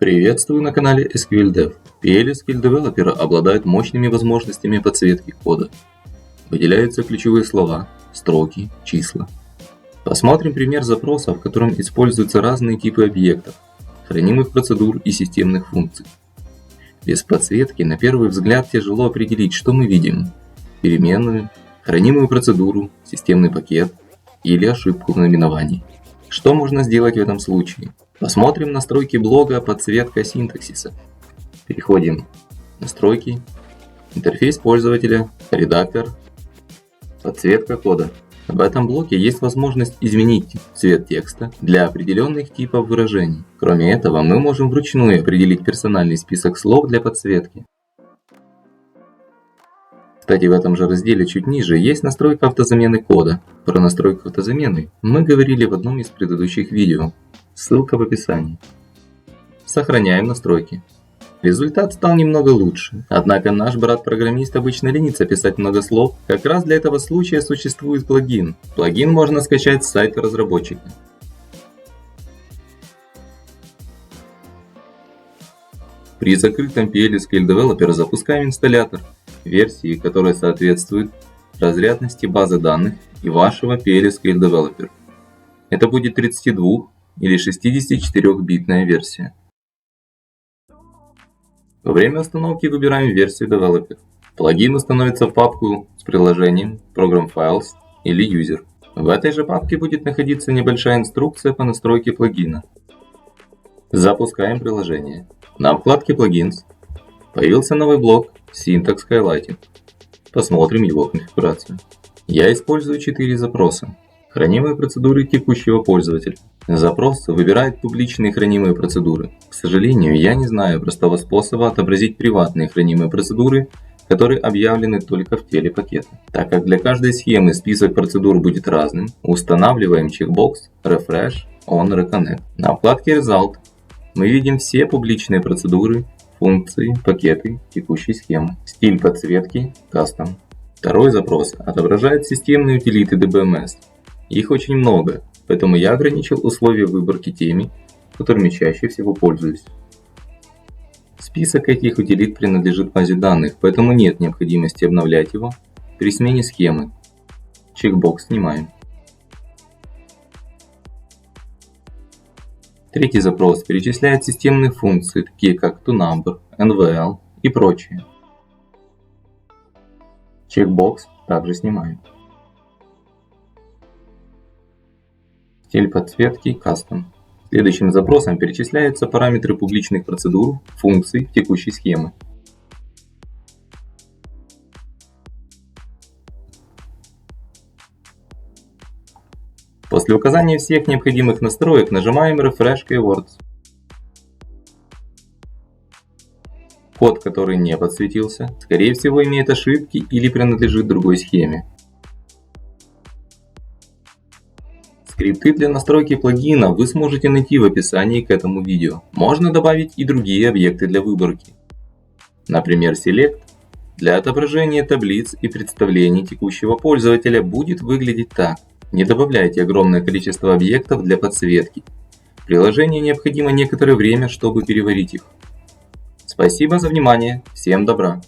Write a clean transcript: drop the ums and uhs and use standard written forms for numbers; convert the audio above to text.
Приветствую на канале SQL Dev. PL/SQL Developer обладает мощными возможностями подсветки кода. Выделяются ключевые слова, строки, числа. Посмотрим пример запроса, в котором используются разные типы объектов, хранимых процедур и системных функций. Без подсветки на первый взгляд тяжело определить, что мы видим: переменную, хранимую процедуру, системный пакет или ошибку в наименовании. Что можно сделать в этом случае? Посмотрим настройки блога «Подсветка синтаксиса». Переходим в настройки, интерфейс пользователя, редактор, подсветка кода. В этом блоке есть возможность изменить цвет текста для определенных типов выражений. Кроме этого, мы можем вручную определить персональный список слов для подсветки. Кстати, в этом же разделе чуть ниже есть настройка автозамены кода. Про настройку автозамены мы говорили в одном из предыдущих видео. Ссылка в описании. Сохраняем настройки. Результат стал немного лучше. Однако наш брат-программист обычно ленится писать много слов. Как раз для этого случая существует плагин. Плагин можно скачать с сайта разработчика. При закрытом PL/SQL Developer запускаем инсталлятор версии, которая соответствует разрядности базы данных и вашего PL/SQL Developer. Это будет 32 или 64-битная версия. Во время установки выбираем версию Developer. Плагин установится в папку с приложением Program Files или User. В этой же папке будет находиться небольшая инструкция по настройке плагина. Запускаем приложение. На вкладке Plugins появился новый блок Syntax Highlighting. Посмотрим его конфигурацию. Я использую 4 запроса. Хранимые процедуры текущего пользователя. Запрос выбирает публичные хранимые процедуры. К сожалению, я не знаю простого способа отобразить приватные хранимые процедуры, которые объявлены только в теле пакета. Так как для каждой схемы список процедур будет разным, устанавливаем чекбокс Refresh on Reconnect. На вкладке Result мы видим все публичные процедуры, функции, пакеты текущей схемы. Стиль подсветки Custom. Второй запрос отображает системные утилиты DBMS. Их очень много, поэтому я ограничил условия выборки теми, которыми чаще всего пользуюсь. Список этих утилит принадлежит базе данных, поэтому нет необходимости обновлять его при смене схемы. Чекбокс снимаем. Третий запрос перечисляет системные функции, такие как toNumber, NVL и прочее. Чекбокс также снимаем. Стиль подсветки Custom. Следующим запросом перечисляются параметры публичных процедур, функций текущей схемы. После указания всех необходимых настроек нажимаем Refresh Keywords. Код, который не подсветился, скорее всего имеет ошибки или принадлежит другой схеме. Скрипты для настройки плагина вы сможете найти в описании к этому видео. Можно добавить и другие объекты для выборки. Например, Select для отображения таблиц и представлений текущего пользователя будет выглядеть так. Не добавляйте огромное количество объектов для подсветки. Приложению необходимо некоторое время, чтобы переварить их. Спасибо за внимание. Всем добра.